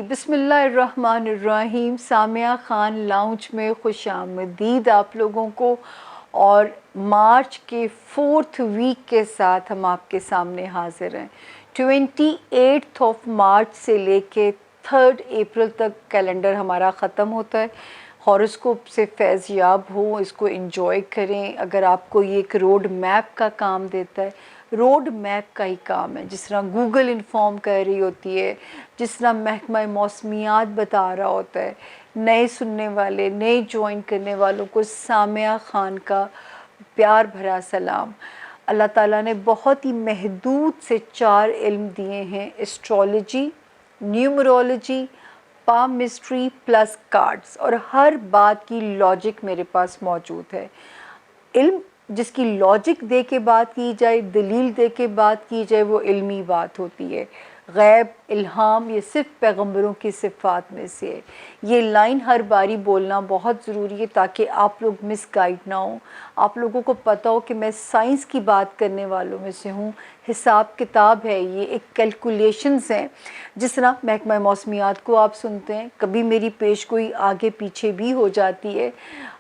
بسم اللہ الرحمن الرحیم. سامیہ خان لاؤنج میں خوش آمدید آپ لوگوں کو. اور مارچ کے 4th ویک کے ساتھ ہم آپ کے سامنے حاضر ہیں. 28 مارچ سے لے کے 3 اپریل تک کیلنڈر ہمارا ختم ہوتا ہے. ہاروسکوپ سے فیض یاب ہو، اس کو انجوائے کریں. اگر آپ کو یہ ایک روڈ میپ کا کام دیتا ہے، روڈ میپ کا ہی کام ہے. جس طرح گوگل انفارم کر رہی ہوتی ہے، جس طرح محکمہ موسمیات بتا رہا ہوتا ہے. نئے سننے والے، نئے جوائن کرنے والوں کو سامیہ خان کا پیار بھرا سلام. اللہ تعالیٰ نے بہت ہی محدود سے 4 علم دیے ہیں: اسٹرالوجی، نیومرولوجی، پامسٹری پلس کارڈز. اور ہر بات کی لاجک میرے پاس موجود ہے. علم جس کی لاجک دے کے بات کی جائے، دلیل دے کے بات کی جائے، وہ علمی بات ہوتی ہے. غیب، الہام، یہ صرف پیغمبروں کی صفات میں سے ہے. یہ لائن ہر باری بولنا بہت ضروری ہے تاکہ آپ لوگ مس گائیڈ نہ ہوں. آپ لوگوں کو پتہ ہو کہ میں سائنس کی بات کرنے والوں میں سے ہوں. حساب کتاب ہے، یہ ایک کیلکولیشنز ہیں. جس طرح محکمہ موسمیات کو آپ سنتے ہیں، کبھی میری پیش گوئی آگے پیچھے بھی ہو جاتی ہے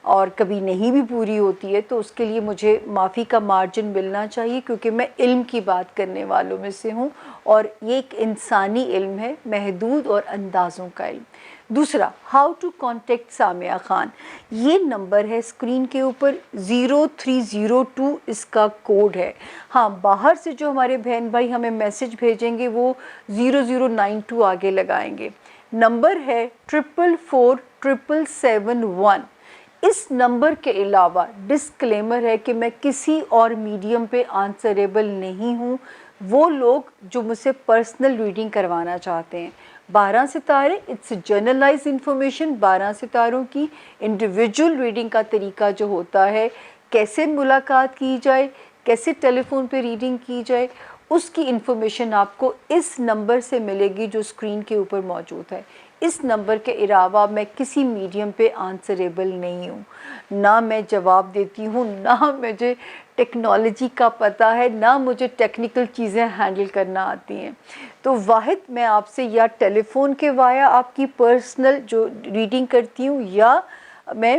اور کبھی نہیں بھی پوری ہوتی ہے، تو اس کے لیے مجھے معافی کا مارجن ملنا چاہیے، کیونکہ میں علم کی بات کرنے والوں میں سے ہوں اور یہ ایک انسانی علم ہے، محدود اور اندازوں کا علم. دوسرا، how to contact Samiya Khan. یہ نمبر ہے اسکرین کے اوپر، 0302 اس کا کوڈ ہے. ہاں، باہر سے جو ہمارے بہن بھائی ہمیں میسج بھیجیں گے وہ 0092 آگے لگائیں گے. نمبر ہے 444771. اس نمبر کے علاوہ ڈسکلیمر ہے کہ میں کسی اور میڈیم پہ آنسریبل نہیں ہوں. وہ لوگ جو مجھ سے پرسنل ریڈنگ کروانا چاہتے ہیں، 12 ستارے، اٹس جنرلائز انفارمیشن. 12 ستاروں کی انڈیویجول ریڈنگ کا طریقہ جو ہوتا ہے، کیسے ملاقات کی جائے، کیسے ٹیلی فون پہ ریڈنگ کی جائے، اس کی انفارمیشن آپ کو اس نمبر سے ملے گی جو اسکرین کے اوپر موجود ہے. اس نمبر کے علاوہ میں کسی میڈیم پہ آنسریبل نہیں ہوں. نہ میں جواب دیتی ہوں، نہ مجھے ٹیکنالوجی کا پتہ ہے، نہ مجھے ٹیکنیکل چیزیں ہینڈل کرنا آتی ہیں. تو واحد میں آپ سے یا ٹیلی فون کے وایا آپ کی پرسنل جو ریڈنگ کرتی ہوں، یا میں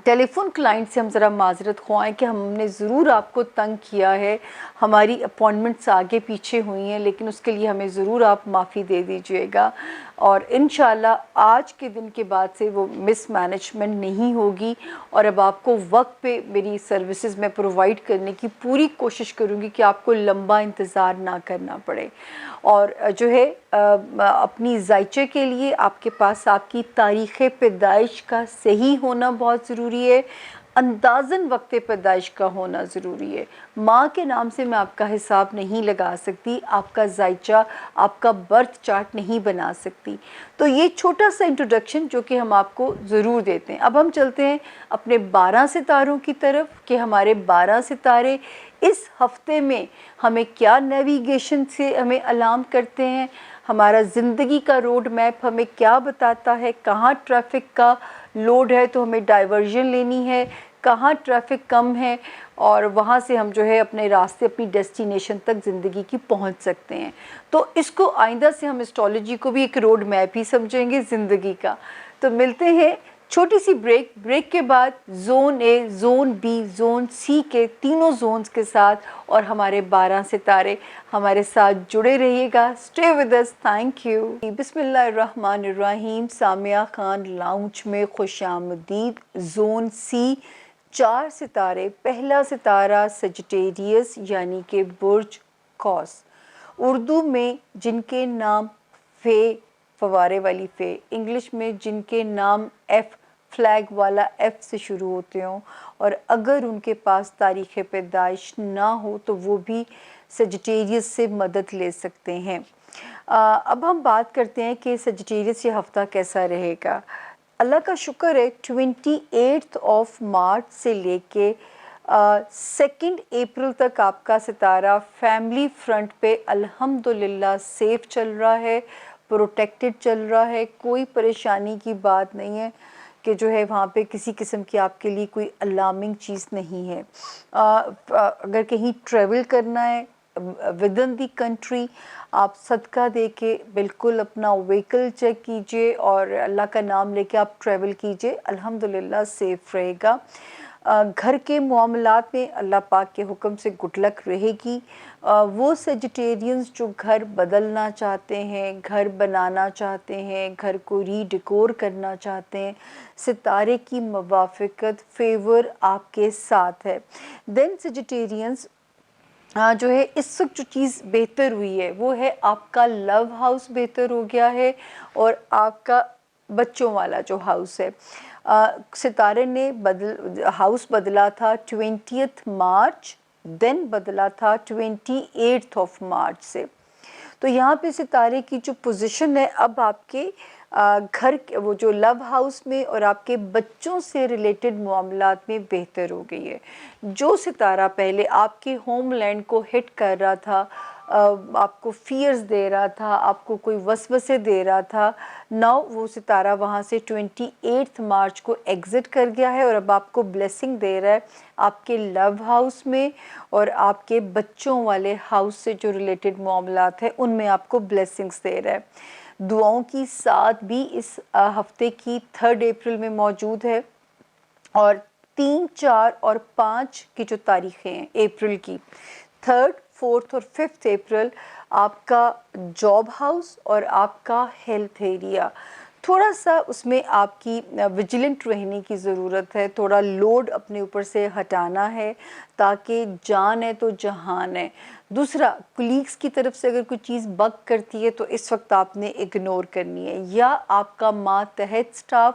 ٹیلی فون کلائنٹ سے ہم ذرا معذرت خواہیں کہ ہم نے ضرور آپ کو تنگ کیا ہے. ہماری اپوائنٹمنٹس آگے پیچھے ہوئی ہیں، لیکن اس کے لیے ہمیں ضرور آپ معافی دے دیجیے گا. اور انشاءاللہ آج کے دن کے بعد سے وہ مس مینجمنٹ نہیں ہوگی، اور اب آپ کو وقت پہ میری سروسز میں پرووائڈ کرنے کی پوری کوشش کروں گی کہ آپ کو لمبا انتظار نہ کرنا پڑے. اور جو ہے اپنی ذائچے کے لیے آپ کے پاس آپ کی تاریخ پیدائش کا صحیح ہونا بہت ضروری ہے. اندازاً وقت پیدائش کا ہونا ضروری ہے. ماں کے نام سے میں آپ کا حساب نہیں لگا سکتی، آپ کا ذائچہ، آپ کا برتھ چارٹ نہیں بنا سکتی. تو یہ چھوٹا سا انٹروڈکشن جو کہ ہم آپ کو ضرور دیتے ہیں. اب ہم چلتے ہیں اپنے 12 ستاروں کی طرف کہ ہمارے 12 ستارے اس ہفتے میں ہمیں کیا نیویگیشن سے ہمیں الارم کرتے ہیں، ہمارا زندگی کا روڈ میپ ہمیں کیا بتاتا ہے. کہاں ٹریفک کا لوڈ ہے تو ہمیں ڈائیورژن لینی ہے، کہاں ٹریفک کم ہے، اور وہاں سے ہم جو ہے اپنے راستے، اپنی ڈیسٹینیشن تک زندگی کی پہنچ سکتے ہیں. تو اس کو آئندہ سے ہم اسٹرالوجی کو بھی ایک روڈ میپ ہی سمجھیں گے زندگی کا. تو ملتے ہیں چھوٹی سی بریک کے بعد zone A, zone B, zone C کے تینوں زونز کے ساتھ، اور ہمارے 12 ستارے. ہمارے ساتھ جڑے رہیے گا. Stay with us. Thank you. بسم اللہ الرحمن الرحیم. سامیہ خان لاؤنج میں خوش آمدید. زون سی، 4 ستارے. پہلا ستارہ سجٹیریس یعنی کہ برج قوس. اردو میں جن کے نام فے، فوارے والی فے، انگلش میں جن کے نام ایف، فلیگ والا ایف سے شروع ہوتے ہوں، اور اگر ان کے پاس تاریخ پیدائش نہ ہو تو وہ بھی سجٹیریس سے مدد لے سکتے ہیں. اب ہم بات کرتے ہیں کہ سجٹیریس یہ ہفتہ کیسا رہے گا. اللہ کا شکر ہے 28 مارچ سے لے کے 2 اپریل تک آپ کا ستارہ فیملی فرنٹ پہ الحمدللہ سیف چل رہا ہے، پروٹیکٹڈ چل رہا ہے. کوئی پریشانی کی بات نہیں ہے کہ جو ہے وہاں پہ کسی قسم کی آپ کے لیے کوئی الارمنگ چیز نہیں ہے. اگر کہیں ٹریول کرنا ہے، ود ان دی کنٹری. آپ صدقہ دے کے بالکل اپنا وہیکل چیک کیجئے اور اللہ کا نام لے کے آپ ٹریول کیجئے, الحمدللہ سیف رہے گا. گھر کے معاملات میں اللہ پاک کے حکم سے گڈ لک رہے گی. وہ سیجیٹیرینز جو گھر بدلنا چاہتے ہیں, گھر بنانا چاہتے ہیں, گھر کو ری ڈیکور کرنا چاہتے ہیں, ستارے کی موافقت فیور آپ کے ساتھ ہے. دین سیجیٹیرینز جو ہے اس وقت جو چیز بہتر ہوئی ہے وہ ہے آپ کا لو ہاؤس بہتر ہو گیا ہے اور آپ کا بچوں والا جو ہاؤس ہے. ستارے نے ہاؤس بدلا تھا 20 مارچ, دین بدلا تھا 28 مارچ سے. تو یہاں پہ ستارے کی جو پوزیشن ہے اب آپ کے گھر وہ جو لو ہاؤس میں اور آپ کے بچوں سے ریلیٹڈ معاملات میں بہتر ہو گئی ہے. جو ستارہ پہلے آپ کے ہوم لینڈ کو ہٹ کر رہا تھا, آپ کو فیئرز دے رہا تھا, آپ کو کوئی وسوسے دے رہا تھا, ناؤ وہ ستارہ وہاں سے 28 مارچ کو ایگزٹ کر گیا ہے اور اب آپ کو بلیسنگ دے رہا ہے آپ کے لو ہاؤس میں اور آپ کے بچوں والے ہاؤس سے جو ریلیٹڈ معاملات ہیں ان میں آپ کو بلیسنگز دے رہا ہے. دعاؤں کی ساتھ بھی اس ہفتے کی 3 اپریل میں موجود ہے اور 3, 4 اور 5 کی جو تاریخیں ہیں اپریل کی, 3, 4 اور 5 اپریل آپ کا جاب ہاؤس اور آپ کا ہیلتھ ایریا تھوڑا سا اس میں آپ کی ویجیلنٹ رہنے کی ضرورت ہے. تھوڑا لوڈ اپنے اوپر سے ہٹانا ہے تاکہ جان ہے تو جہان ہے. دوسرا, کولیگز کی طرف سے اگر کوئی چیز بگ کرتی ہے تو اس وقت آپ نے اگنور کرنی ہے, یا آپ کا ماتحت سٹاف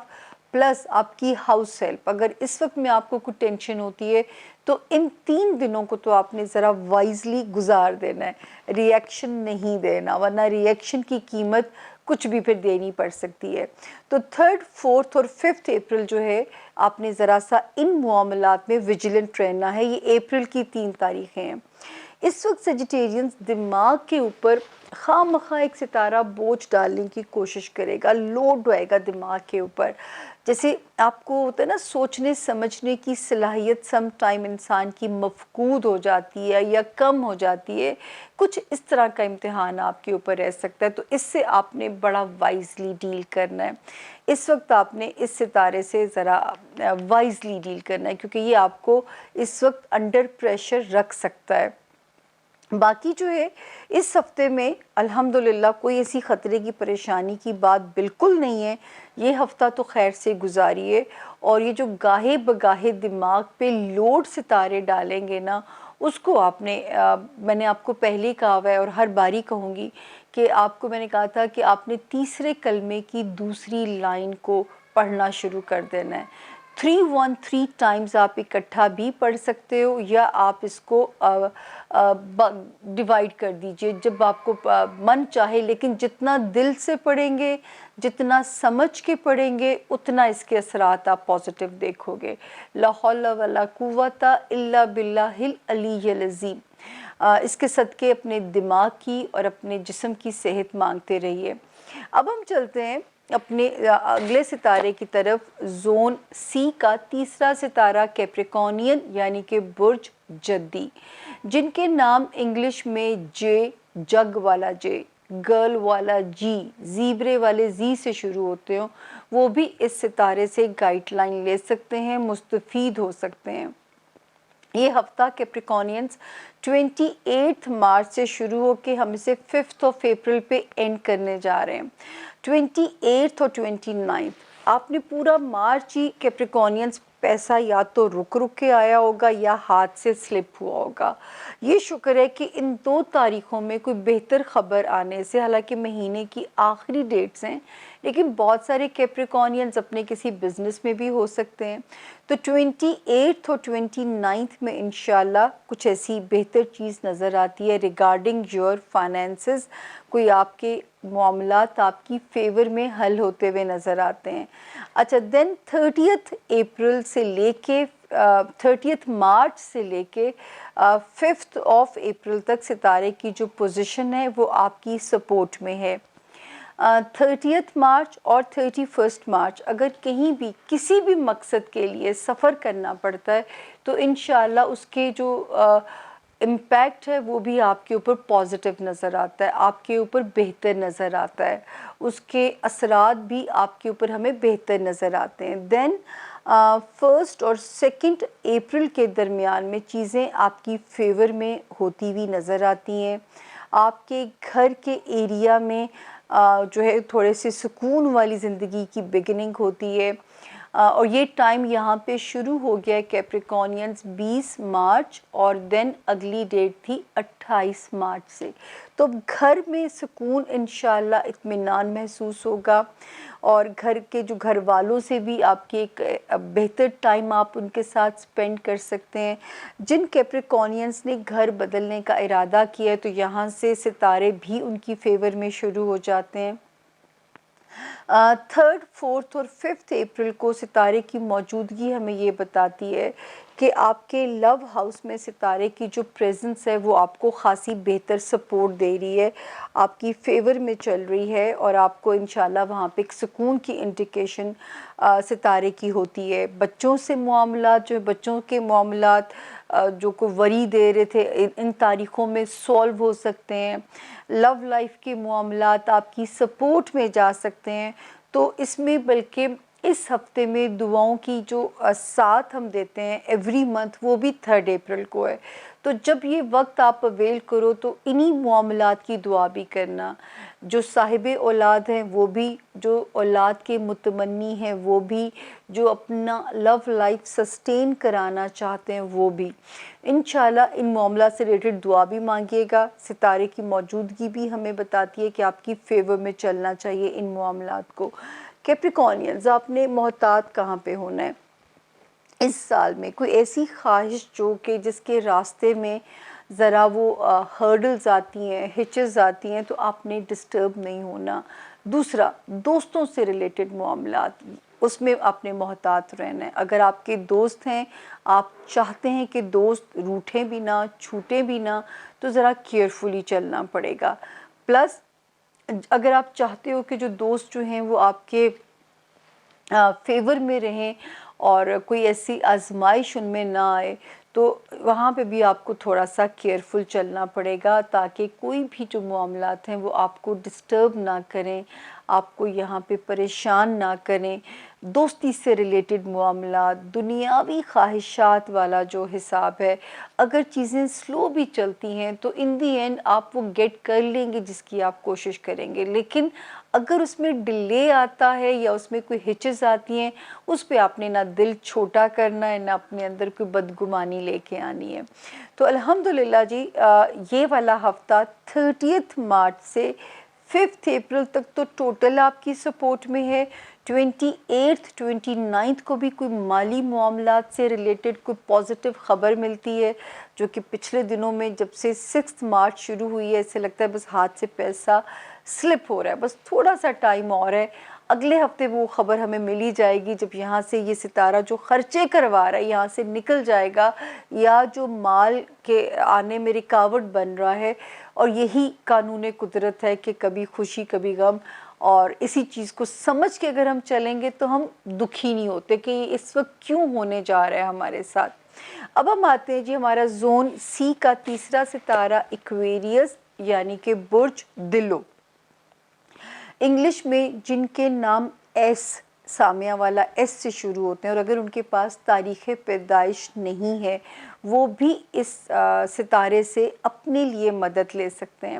پلس آپ کی ہاؤس ہیلپ. اگر اس وقت میں آپ کو کوئی ٹینشن ہوتی ہے تو ان 3 دنوں کو تو آپ نے ذرا وائزلی گزار دینا ہے, ری ایکشن نہیں دینا, ورنہ ری ایکشن کی قیمت کچھ بھی پھر دینی پڑ سکتی ہے. تو 3, 4 اور 5 اپریل جو ہے آپ نے ذرا سا ان معاملات میں ویجیلنٹ رہنا ہے. یہ اپریل کی 3 تاریخیں ہیں. اس وقت سیجیٹیرینز دماغ کے اوپر خواہ مخواہ ایک ستارہ بوجھ ڈالنے کی کوشش کرے گا, لوڈ آئے گا دماغ کے اوپر. جیسے آپ کو ہوتا ہے نا سوچنے سمجھنے کی صلاحیت سم ٹائم انسان کی مفقود ہو جاتی ہے یا کم ہو جاتی ہے, کچھ اس طرح کا امتحان آپ کے اوپر رہ سکتا ہے. تو اس سے آپ نے بڑا وائزلی ڈیل کرنا ہے. اس وقت آپ نے اس ستارے سے ذرا وائزلی ڈیل کرنا ہے کیونکہ یہ آپ کو اس وقت انڈر پریشر رکھ سکتا ہے. باقی جو ہے اس ہفتے میں الحمدللہ کوئی ایسی خطرے کی پریشانی کی بات بالکل نہیں ہے. یہ ہفتہ تو خیر سے گزاریے, اور یہ جو گاہے بگاہے دماغ پہ لوڈ ستارے ڈالیں گے نا, اس کو آپ نے میں نے آپ کو پہلے کہا ہوا ہے اور ہر باری کہوں گی کہ آپ کو میں نے کہا تھا کہ آپ نے تیسرے کلمے کی دوسری لائن کو پڑھنا شروع کر دینا ہے. 313 ٹائمز آپ اکٹھا بھی پڑھ سکتے ہو, یا آپ اس کو ڈیوائیڈ کر دیجئے جب آپ کو من چاہے, لیکن جتنا دل سے پڑھیں گے, جتنا سمجھ کے پڑھیں گے, اتنا اس کے اثرات آپ پازیٹیو دیکھو گے. لا حول ولا قوت الا باللہ العلی العظیم. اس کے صدقے اپنے دماغ کی اور اپنے جسم کی صحت مانگتے رہیے. اب ہم چلتے ہیں اپنے اگلے ستارے کی طرف. زون سی کا تیسرا ستارہ کیپریکونین یعنی کہ برج جدی, جن کے نام انگلش میں جے, جگ والا جے, گرل والا جی, زیبرے والے زی سے شروع ہوتے ہوں, وہ بھی اس ستارے سے گائیڈ لائن لے سکتے ہیں, مستفید ہو سکتے ہیں. یہ ہفتہ کیپریکونینز 28 مارچ سے شروع ہو کے ہم اسے 5 اپریل پہ اینڈ کرنے جا رہے ہیں. 28 اور 29 آپ نے پورا مارچ ہی کیپریکونینز پیسہ یا تو رک کے آیا ہوگا یا ہاتھ سے سلپ ہوا ہوگا. یہ شکر ہے کہ ان 2 تاریخوں میں کوئی بہتر خبر آنے سے, حالانکہ مہینے کی آخری ڈیٹس ہیں, لیکن بہت سارے کیپریکونینز اپنے کسی بزنس میں بھی ہو سکتے ہیں. تو 28 اور 29 میں انشاءاللہ کچھ ایسی بہتر چیز نظر آتی ہے ریگارڈنگ یور فائنینسز. کوئی آپ کے معاملات آپ کی فیور میں حل ہوتے ہوئے نظر آتے ہیں. اچھا, دین 30 اپریل سے لے کے 30 مارچ سے لے کے 5 اپریل تک ستارے کی جو پوزیشن ہے وہ آپ کی سپورٹ میں ہے. 30 مارچ اور 31 مارچ اگر کہیں بھی کسی بھی مقصد کے لیے سفر کرنا پڑتا ہے تو انشاءاللہ اس کے جو امپیکٹ ہے وہ بھی آپ کے اوپر پازیٹیو نظر آتا ہے، آپ کے اوپر بہتر نظر آتا ہے، اس کے اثرات بھی آپ کے اوپر ہمیں بہتر نظر آتے ہیں۔ دین 1 اور 2 اپریل کے درمیان میں چیزیں آپ کی فیور میں ہوتی ہوئی نظر آتی ہیں، آپ کے گھر کے ایریا میں جو ہے تھوڑے سے سکون والی زندگی کی بگننگ ہوتی ہے، اور یہ ٹائم یہاں پہ شروع ہو گیا ہے کیپریکونینز 20 مارچ اور دین اگلی ڈیٹ تھی 28 مارچ سے۔ تو اب گھر میں سکون انشاءاللہ اطمینان محسوس ہوگا، اور گھر کے جو گھر والوں سے بھی آپ کی ایک بہتر ٹائم آپ ان کے ساتھ سپینڈ کر سکتے ہیں۔ جن کیپریکونینز نے گھر بدلنے کا ارادہ کیا ہے تو یہاں سے ستارے بھی ان کی فیور میں شروع ہو جاتے ہیں۔ 3، 4 اور 5 اپریل کو ستارے کی موجودگی ہمیں یہ بتاتی ہے کہ آپ کے لو ہاؤس میں ستارے کی جو پریزنس ہے وہ آپ کو خاصی بہتر سپورٹ دے رہی ہے، آپ کی فیور میں چل رہی ہے، اور آپ کو انشاءاللہ وہاں پہ ایک سکون کی انڈیکیشن ستارے کی ہوتی ہے۔ بچوں سے معاملات، جو بچوں کے معاملات جو کو وری دے رہے تھے ان تاریخوں میں سولو ہو سکتے ہیں، لو لائف کے معاملات آپ کی سپورٹ میں جا سکتے ہیں۔ تو اس میں بلکہ اس ہفتے میں دعاؤں کی جو ساتھ ہم دیتے ہیں ایوری منتھ، وہ بھی 3 اپریل کو ہے۔ تو جب یہ وقت آپ اویل کرو تو انہی معاملات کی دعا بھی کرنا، جو صاحب اولاد ہیں وہ بھی، جو اولاد کے متمنی ہیں وہ بھی، جو اپنا لو لائف سسٹین کرانا چاہتے ہیں وہ بھی انشاءاللہ ان معاملات سے ریلیٹڈ دعا بھی مانگیے گا۔ ستارے کی موجودگی بھی ہمیں بتاتی ہے کہ آپ کی فیور میں چلنا چاہیے ان معاملات کو۔ کیپریکونینز، آپ نے محتاط کہاں پہ ہونا ہے اس سال میں؟ کوئی ایسی خواہش جو کہ جس کے راستے میں ذرا وہ ہرڈلز آتی ہیں، ہچز آتی ہیں، تو آپ نے ڈسٹرب نہیں ہونا۔ دوسرا، دوستوں سے ریلیٹڈ معاملات، اس میں آپ نے محتاط رہنا ہے۔ اگر آپ کے دوست ہیں، آپ چاہتے ہیں کہ دوست روٹھیں بھی نہ، چھوٹیں بھی نہ، تو ذرا کیئرفلی چلنا پڑے گا۔ پلس اگر آپ چاہتے ہو کہ جو دوست جو ہیں وہ آپ کے فیور میں رہیں اور کوئی ایسی آزمائش ان میں نہ آئے، تو وہاں پہ بھی آپ کو تھوڑا سا کیئرفل چلنا پڑے گا، تاکہ کوئی بھی جو معاملات ہیں وہ آپ کو ڈسٹرب نہ کریں، آپ کو یہاں پہ پریشان نہ کریں۔ دوستی سے ریلیٹڈ معاملات، دنیاوی خواہشات والا جو حساب ہے، اگر چیزیں سلو بھی چلتی ہیں تو ان دی اینڈ آپ وہ گیٹ کر لیں گے جس کی آپ کوشش کریں گے، لیکن اگر اس میں ڈیلے آتا ہے یا اس میں کوئی ہچز آتی ہیں، اس پہ آپ نے نہ دل چھوٹا کرنا ہے، نہ اپنے اندر کوئی بدگمانی لے کے آنی ہے۔ تو الحمدللہ جی، یہ والا ہفتہ 30 مارچ سے 5 اپریل تک تو ٹوٹل آپ کی سپورٹ میں ہے۔ 28 29 کو بھی کوئی مالی معاملات سے ریلیٹڈ کوئی پازیٹیو خبر ملتی ہے، جو کہ پچھلے دنوں میں جب سے 6 مارچ شروع ہوئی ہے ایسے لگتا ہے بس ہاتھ سے پیسہ سلپ ہو رہا ہے، بس تھوڑا سا ٹائم اور ہے، اگلے ہفتے وہ خبر ہمیں مل ہی جائے گی جب یہاں سے یہ ستارہ جو خرچے کروا رہا ہے یہاں سے نکل جائے گا، یا جو مال کے آنے میں رکاوٹ بن رہا ہے، اور یہی قانون قدرت ہے کہ کبھی خوشی کبھی غم، اور اسی چیز کو سمجھ کے اگر ہم چلیں گے تو ہم دکھی نہیں ہوتے کہ یہ اس وقت کیوں ہونے جا رہا ہے ہمارے ساتھ۔ اب ہم آتے ہیں جی ہمارا زون سی کا تیسرا ستارہ ایکویریس، یعنی کہ برج دلو، انگلش میں جن کے نام ایس، سامیہ والا ایس سے شروع ہوتے ہیں، اور اگر ان کے پاس تاریخ پیدائش نہیں ہے وہ بھی اس ستارے سے اپنے لیے مدد لے سکتے ہیں۔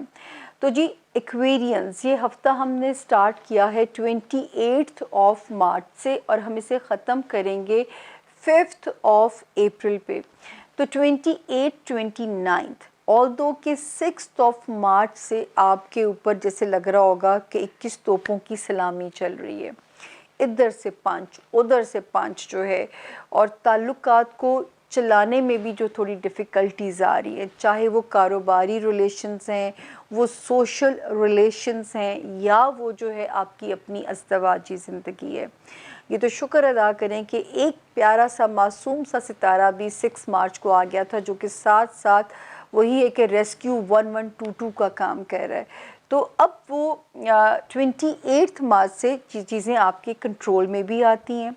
تو جی ایکویرینز، یہ ہفتہ ہم نے سٹارٹ کیا ہے 28 مارچ سے، اور ہم اسے ختم کریں گے 5 اپریل پہ۔ تو 28 29 although کہ 6 مارچ سے آپ کے اوپر جیسے لگ رہا ہوگا کہ 21 توپوں کی سلامی چل رہی ہے، ادھر سے 5 ادھر سے 5 جو ہے، اور تعلقات کو چلانے میں بھی جو تھوڑی ڈیفیکلٹیز آ رہی ہے، چاہے وہ کاروباری ریلیشنز ہیں، وہ سوشل ریلیشنز ہیں، یا وہ جو ہے آپ کی اپنی ازدواجی زندگی ہے۔ یہ تو شکر ادا کریں کہ ایک پیارا سا معصوم سا ستارہ بھی 6 مارچ کو آ گیا تھا، جو کہ ساتھ ساتھ وہی ہے کہ ریسکیو 1122 کا کام کر رہا ہے۔ تو اب وہ 28 مارچ سے چیزیں آپ کے کنٹرول میں بھی آتی ہیں،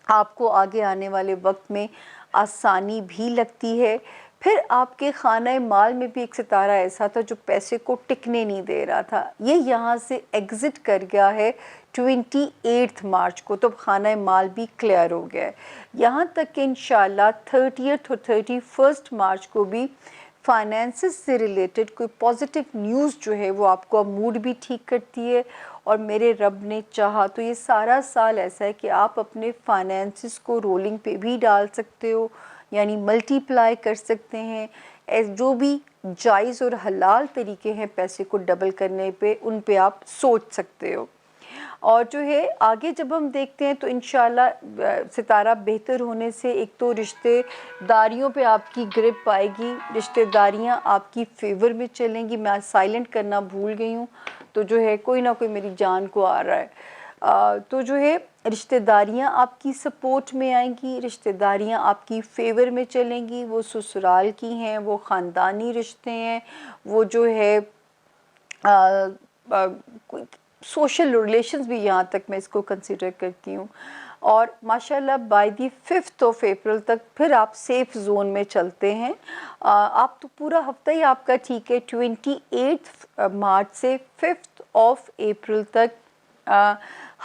آپ کو آگے آنے والے وقت میں آسانی بھی لگتی ہے۔ پھر آپ کے خانہ مال میں بھی ایک ستارہ ایسا تھا جو پیسے کو ٹکنے نہیں دے رہا تھا، یہ یہاں سے ایگزٹ کر گیا ہے 28 مارچ کو، تو خانہ مال بھی کلیئر ہو گیا ہے، یہاں تک کہ انشاءاللہ 30 اور 31 مارچ کو بھی فائنینسز سے ریلیٹڈ کوئی پازیٹیو نیوز جو ہے وہ آپ کو موڈ بھی ٹھیک کرتی ہے، اور میرے رب نے چاہا تو یہ سارا سال ایسا ہے کہ آپ اپنے فائنینسز کو رولنگ پہ بھی ڈال سکتے ہو، یعنی ملٹی پلائی کر سکتے ہیں، جو بھی جائز اور حلال طریقے ہیں پیسے کو ڈبل کرنے پہ، ان پہ آپ سوچ سکتے ہو۔ اور جو ہے آگے جب ہم دیکھتے ہیں تو انشاءاللہ ستارہ بہتر ہونے سے ایک تو رشتے داریوں پہ آپ کی گرپ آئے گی، رشتے داریاں آپ کی فیور میں چلیں گی۔ میں آج سائلنٹ کرنا بھول گئی ہوں، تو جو ہے کوئی نہ کوئی میری جان کو آ رہا ہے، تو جو ہے رشتے داریاں آپ کی سپورٹ میں آئیں گی، رشتے داریاں آپ کی فیور میں چلیں گی، وہ سسرال کی ہیں، وہ خاندانی رشتے ہیں، وہ جو ہے سوشل ریلیشنز بھی یہاں تک میں اس کو کنسیڈر کرتی ہوں۔ اور ماشاءاللہ بائی دی 5 اپریل تک پھر آپ سیف زون میں چلتے ہیں، آپ تو پورا ہفتہ ہی آپ کا ٹھیک ہے، 28 مارچ سے 5 اپریل تک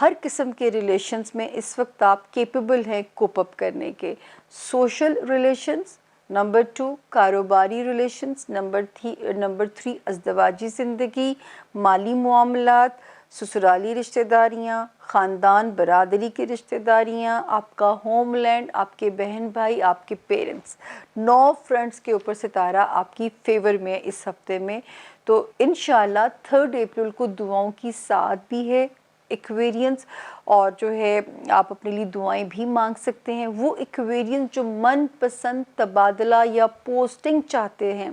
ہر قسم کے ریلیشنز میں اس وقت آپ کیپیبل ہیں کوپ اپ کرنے کے، سوشل ریلیشنز، نمبر 2 کاروباری ریلیشنز، نمبر 3 ازدواجی زندگی، مالی معاملات، سسرالی رشتہ داریاں، خاندان برادری کی رشتہ داریاں، آپ کا ہوم لینڈ، آپ کے بہن بھائی، آپ کے پیرنٹس، 9 فرنٹس کے اوپر ستارہ آپ کی فیور میں ہے اس ہفتے میں۔ تو انشاءاللہ 3 اپریل کو دعاؤں کی ساتھ بھی ہے ایکویرینس، اور جو ہے آپ اپنے لیے دعائیں بھی مانگ سکتے ہیں، وہ ایکویرینس جو من پسند تبادلہ یا پوسٹنگ چاہتے ہیں۔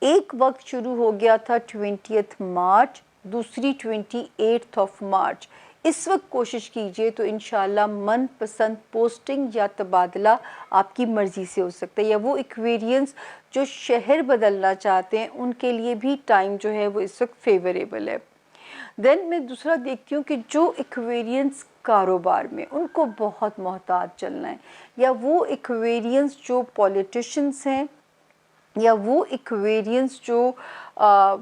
ایک وقت شروع ہو گیا تھا 20 مارچ، دوسری 28 مارچ، اس وقت کوشش کیجئے تو انشاءاللہ من پسند پوسٹنگ یا تبادلہ آپ کی مرضی سے ہو سکتا ہے، یا وہ ایکویرینس جو شہر بدلنا چاہتے ہیں ان کے لیے بھی ٹائم جو ہے وہ اس وقت فیوریبل ہے۔ دین میں دوسرا دیکھتی ہوں کہ جو ایکویرینس کاروبار میں ان کو بہت محتاط چلنا ہے، یا وہ ایکویرینس جو پولیٹیشنز ہیں، یا وہ ایکویرینس جو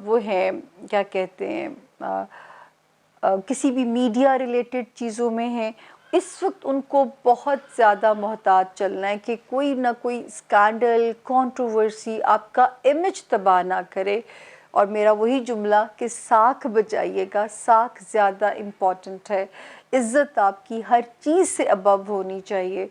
وہ ہیں کیا کہتے ہیں کسی بھی میڈیا ریلیٹڈ چیزوں میں ہیں، اس وقت ان کو بہت زیادہ محتاط چلنا ہے کہ کوئی نہ کوئی اسکینڈل، کنٹروورسی آپ کا امیج تباہ نہ کرے۔ اور میرا وہی جملہ کہ ساکھ بچائیے گا، ساکھ زیادہ امپورٹنٹ ہے، عزت آپ کی ہر چیز سے ابو ہونی چاہیے،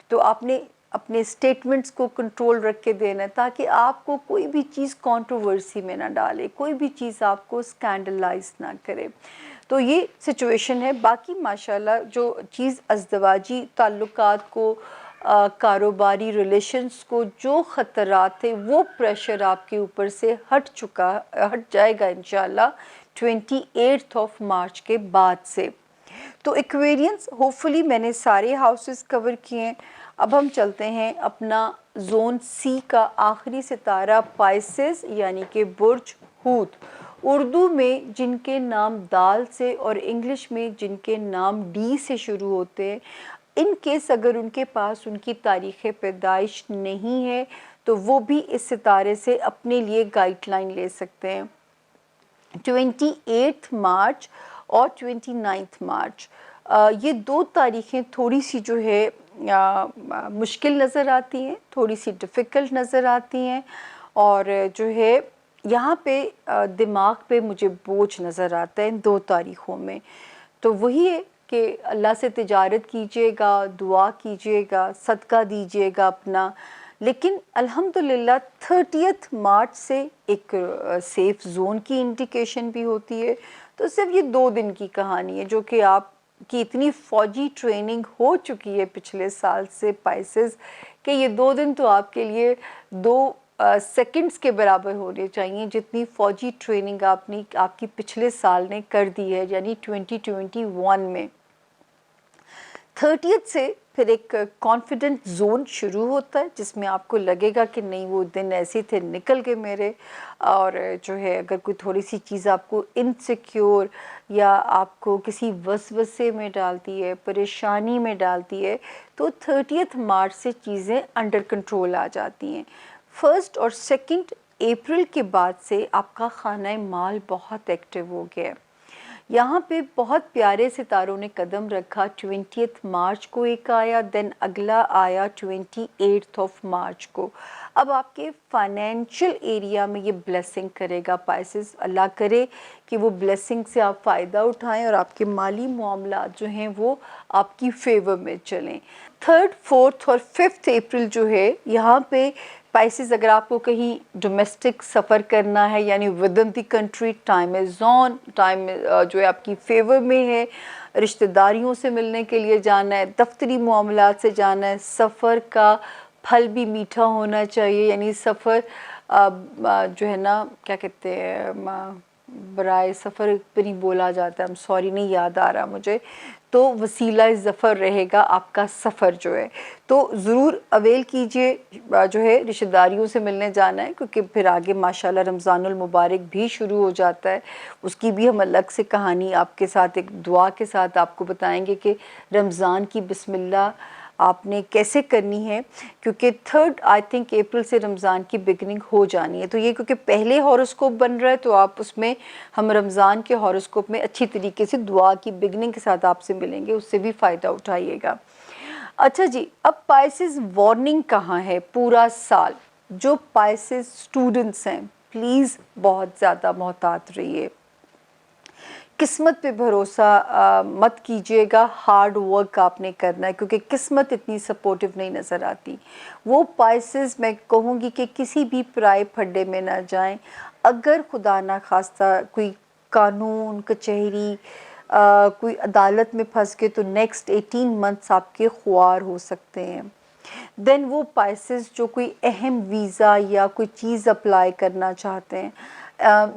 تو آپ نے اپنے سٹیٹمنٹس کو کنٹرول رکھ کے دینا ہے تاکہ آپ کو کوئی بھی چیز کنٹروورسی میں نہ ڈالے، کوئی بھی چیز آپ کو اسکینڈلائز نہ کرے۔ تو یہ سچویشن ہے۔ باقی ماشاءاللہ جو چیز ازدواجی تعلقات کو، کاروباری ریلیشنز کو جو خطرات تھے، وہ پریشر آپ کے اوپر سے ہٹ جائے گا انشاءاللہ 28 مارچ کے بعد سے۔ تو ایکویرینس ہوپفلی میں نے سارے ہاؤسز کور کیے ہیں۔ اب ہم چلتے ہیں اپنا زون سی کا آخری ستارہ پائسز، یعنی کہ برج حوت، اردو میں جن کے نام دال سے اور انگلش میں جن کے نام ڈی سے شروع ہوتے ہیں، ان کیس اگر ان کے پاس ان کی تاریخ پیدائش نہیں ہے تو وہ بھی اس ستارے سے اپنے لیے گائیڈ لائن لے سکتے ہیں۔ 28 مارچ اور 29 مارچ، یہ 2 تاریخیں تھوڑی سی جو ہے مشکل نظر آتی ہیں، تھوڑی سی ڈیفیکلٹ نظر آتی ہیں، اور جو ہے یہاں پہ دماغ پہ مجھے بوجھ نظر آتا ہے ان 2 تاریخوں میں۔ تو وہی ہے کہ اللہ سے تجارت کیجیے گا، دعا کیجیے گا، صدقہ دیجیے گا اپنا، لیکن الحمدللہ 30 مارچ سے ایک سیف زون کی انڈیکیشن بھی ہوتی ہے۔ تو صرف یہ 2 دن کی کہانی ہے جو کہ آپ کی اتنی فوجی ٹریننگ ہو چکی ہے پچھلے سال سے پائسز، کہ یہ 2 دن تو آپ کے لیے 2 سیکنڈز کے برابر ہونے چاہیے جتنی فوجی ٹریننگ آپ کی پچھلے سال نے کر دی ہے، یعنی 2021 میں۔ 30 سے پھر ایک کانفیڈنٹ زون شروع ہوتا ہے جس میں آپ کو لگے گا کہ نہیں وہ دن ایسے تھے نکل گئے میرے، اور جو ہے اگر کوئی تھوڑی سی چیز آپ کو انسیکیور یا آپ کو کسی وسوسے میں ڈالتی ہے، پریشانی میں ڈالتی ہے، تو 30 مارچ سے چیزیں انڈر کنٹرول آ جاتی ہیں۔ 1 اور 2 اپریل کے بعد سے آپ کا خانہ مال بہت ایکٹیو ہو گیا ہے. یہاں پہ بہت پیارے ستاروں نے قدم رکھا. 20 مارچ کو ایک آیا، دین اگلا آیا 28 مارچ کو. اب آپ کے فائنینشیل ایریا میں یہ بلیسنگ کرے گا پائسز. اللہ کرے کہ وہ بلیسنگ سے آپ فائدہ اٹھائیں اور آپ کے مالی معاملات جو ہیں وہ آپ کی فیور میں چلیں. 3, 4 اور 5 اپریل جو ہے یہاں پہ پائسز اگر آپ کو کہیں ڈومیسٹک سفر کرنا ہے یعنی with in the country, time is on, time جو ہے آپ کی فیور میں ہے. رشتہ داریوں سے ملنے کے لیے جانا ہے، دفتری معاملات سے جانا ہے. سفر کا پھل بھی میٹھا ہونا چاہیے، یعنی سفر جو ہے نا کیا کہتے ہیں، برائے سفر پہ نہیں بولا جاتا ہے، سوری نہیں یاد آ رہا مجھے، تو وسیلہ ظفر رہے گا آپ کا سفر جو ہے. تو ضرور اویل کیجئے، جو ہے رشتہ داریوں سے ملنے جانا ہے، کیونکہ پھر آگے ماشاءاللہ رمضان المبارک بھی شروع ہو جاتا ہے. اس کی بھی ہم الگ سے کہانی آپ کے ساتھ ایک دعا کے ساتھ آپ کو بتائیں گے کہ رمضان کی بسم اللہ آپ نے کیسے کرنی ہے، کیونکہ 3 آئی تھنک اپریل سے رمضان کی بگننگ ہو جانی ہے. تو یہ کیونکہ پہلے ہاروسکوپ بن رہا ہے تو آپ اس میں ہم رمضان کے ہاروسکوپ میں اچھی طریقے سے دعا کی بگننگ کے ساتھ آپ سے ملیں گے، اس سے بھی فائدہ اٹھائیے گا. اچھا جی، اب پائسز وارننگ کہاں ہے پورا سال؟ جو پائسز سٹوڈنٹس ہیں پلیز بہت زیادہ محتاط رہیے. قسمت پہ بھروسہ مت کیجیے گا. ہارڈ ورک آپ نے کرنا ہے کیونکہ قسمت اتنی سپورٹیو نہیں نظر آتی. وہ پائسز میں کہوں گی کہ کسی بھی پرائے پھڈے میں نہ جائیں. اگر خدا نہ خواستہ کوئی قانون کچہری کوئی عدالت میں پھنس کے تو نیکسٹ 18 منتھس آپ کے خوار ہو سکتے ہیں. دین وہ پائسز جو کوئی اہم ویزا یا کوئی چیز اپلائی کرنا چاہتے ہیں،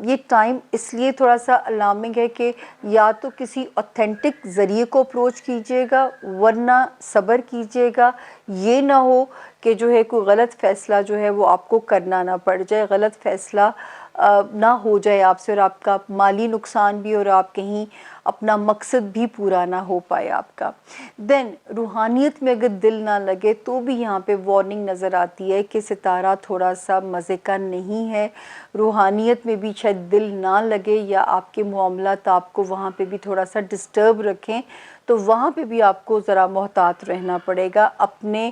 یہ ٹائم اس لیے تھوڑا سا الارمنگ ہے کہ یا تو کسی اوتھینٹک ذریعے کو اپروچ کیجیے گا ورنہ صبر کیجیے گا. یہ نہ ہو کہ جو ہے کوئی غلط فیصلہ جو ہے وہ آپ کو کرنا نہ پڑ جائے، غلط فیصلہ نہ ہو جائے آپ سے اور آپ کا مالی نقصان بھی اور آپ کہیں اپنا مقصد بھی پورا نہ ہو پائے آپ کا. دین روحانیت میں اگر دل نہ لگے تو بھی یہاں پہ وارننگ نظر آتی ہے کہ ستارہ تھوڑا سا مزے کا نہیں ہے. روحانیت میں بھی شاید دل نہ لگے یا آپ کے معاملات آپ کو وہاں پہ بھی تھوڑا سا ڈسٹرب رکھیں، تو وہاں پہ بھی آپ کو ذرا محتاط رہنا پڑے گا. اپنے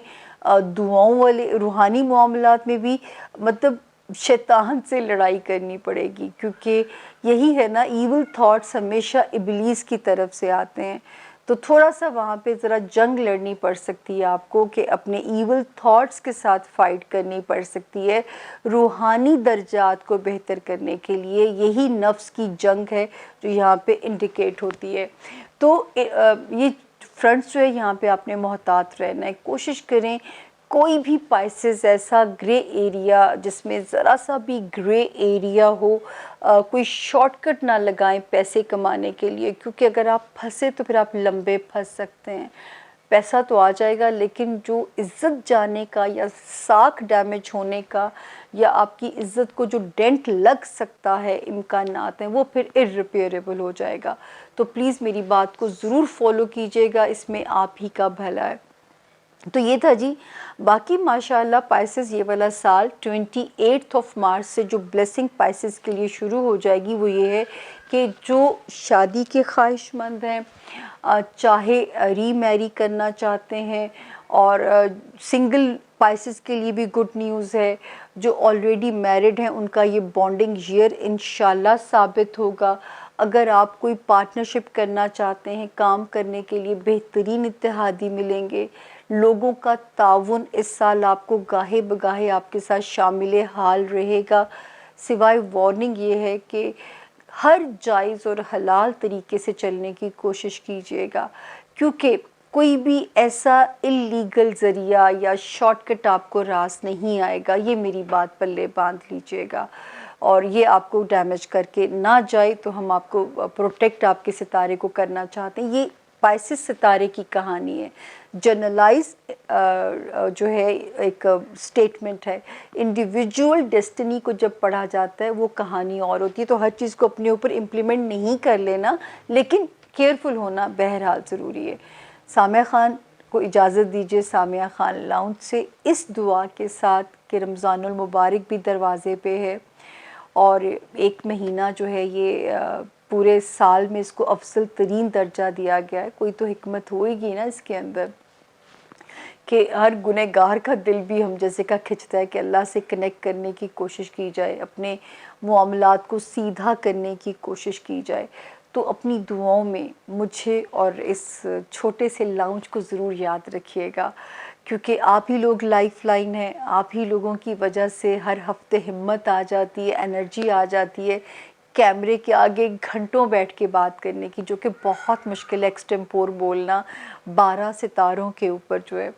دعاؤں والے روحانی معاملات میں بھی مطلب شیطان سے لڑائی کرنی پڑے گی، کیونکہ یہی ہے نا، ایول تھاٹس ہمیشہ ابلیس کی طرف سے آتے ہیں. تو تھوڑا سا وہاں پہ ذرا جنگ لڑنی پڑ سکتی ہے آپ کو کہ اپنے ایول تھاٹس کے ساتھ فائٹ کرنی پڑ سکتی ہے. روحانی درجات کو بہتر کرنے کے لیے یہی نفس کی جنگ ہے جو یہاں پہ انڈیکیٹ ہوتی ہے. تو یہ فرنٹس جو ہے یہاں پہ آپ نے محتاط رہنا ہے. کوشش کریں کوئی بھی پائسز ایسا گرے ایریا جس میں ذرا سا بھی گرے ایریا ہو، کوئی شارٹ کٹ نہ لگائیں پیسے کمانے کے لیے، کیونکہ اگر آپ پھنسے تو پھر آپ لمبے پھنس سکتے ہیں. پیسہ تو آ جائے گا لیکن جو عزت جانے کا یا ساکھ ڈیمیج ہونے کا یا آپ کی عزت کو جو ڈینٹ لگ سکتا ہے امکانات ہیں وہ پھر ارریپیئریبل ہو جائے گا. تو پلیز میری بات کو ضرور فالو کیجیے گا، اس میں آپ ہی کا بھلا ہے. تو یہ تھا جی. باقی ماشاءاللہ پائسز یہ والا سال 28 مارچ سے جو بلیسنگ پائسز کے لیے شروع ہو جائے گی وہ یہ ہے کہ جو شادی کے خواہش مند ہیں، چاہے ری میری کرنا چاہتے ہیں، اور سنگل پائسز کے لیے بھی گڈ نیوز ہے. جو آلریڈی میرڈ ہیں ان کا یہ بانڈنگ ایئر انشاءاللہ ثابت ہوگا. اگر آپ کوئی پارٹنرشپ کرنا چاہتے ہیں، کام کرنے کے لیے بہترین اتحادی ملیں گے. لوگوں کا تعاون اس سال آپ کو گاہے بگاہے آپ کے ساتھ شامل حال رہے گا. سوائے وارننگ یہ ہے کہ ہر جائز اور حلال طریقے سے چلنے کی کوشش کیجیے گا، کیونکہ کوئی بھی ایسا اللیگل ذریعہ یا شارٹ کٹ آپ کو راس نہیں آئے گا. یہ میری بات پلے باندھ لیجیے گا اور یہ آپ کو ڈیمیج کر کے نہ جائے. تو ہم آپ کو پروٹیکٹ آپ کے ستارے کو کرنا چاہتے ہیں. یہ پائسز ستارے کی کہانی ہے. جنرلائز جو ہے ایک سٹیٹمنٹ ہے. انڈیویجول ڈیسٹنی کو جب پڑھا جاتا ہے وہ کہانی اور ہوتی ہے. تو ہر چیز کو اپنے اوپر امپلیمنٹ نہیں کر لینا، لیکن کیئرفل ہونا بہرحال ضروری ہے. سامع خان کو اجازت دیجیے سامیہ خان لاؤنج سے اس دعا کے ساتھ کہ رمضان المبارک بھی دروازے پہ ہے، اور ایک مہینہ جو ہے یہ پورے سال میں اس کو افضل ترین درجہ دیا گیا ہے. کوئی تو حکمت ہوئے گی نا اس کے اندر کہ ہر گنہگار کا دل بھی ہم جیسے کا کھنچتا ہے کہ اللہ سے کنیکٹ کرنے کی کوشش کی جائے، اپنے معاملات کو سیدھا کرنے کی کوشش کی جائے. تو اپنی دعاؤں میں مجھے اور اس چھوٹے سے لاؤنج کو ضرور یاد رکھیے گا، کیونکہ آپ ہی لوگ لائف لائن ہیں. آپ ہی لوگوں کی وجہ سے ہر ہفتے ہمت آ جاتی ہے، انرجی آ جاتی ہے کیمرے کے آگے گھنٹوں بیٹھ کے بات کرنے کی، جو کہ بہت مشکل ہے ایکسٹمپور بولنا 12 ستاروں کے اوپر جو ہے.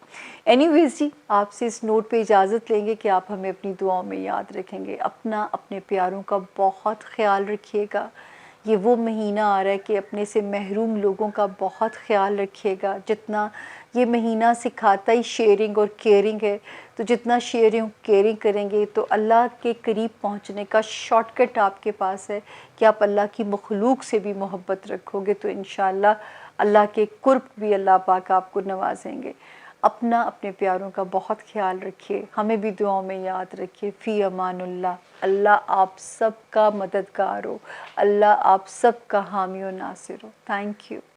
اینی ویز جی، آپ سے اس نوٹ پہ اجازت لیں گے کہ آپ ہمیں اپنی دعاؤں میں یاد رکھیں گے. اپنا اپنے پیاروں کا بہت خیال رکھیے گا. یہ وہ مہینہ آ رہا ہے کہ اپنے سے محروم لوگوں کا بہت خیال رکھیے گا. جتنا یہ مہینہ سکھاتا ہی شیئرنگ اور کیئرنگ ہے، تو جتنا شیئرنگ کیئرنگ کریں گے تو اللہ کے قریب پہنچنے کا شارٹ کٹ آپ کے پاس ہے کہ آپ اللہ کی مخلوق سے بھی محبت رکھو گے تو انشاءاللہ اللہ کے قرب بھی اللہ پاک آپ کو نوازیں گے. اپنا اپنے پیاروں کا بہت خیال رکھیے، ہمیں بھی دعاؤں میں یاد رکھیے. فی امان اللہ. اللہ آپ سب کا مددگار ہو، اللہ آپ سب کا حامی و ناصر ہو. Thank you.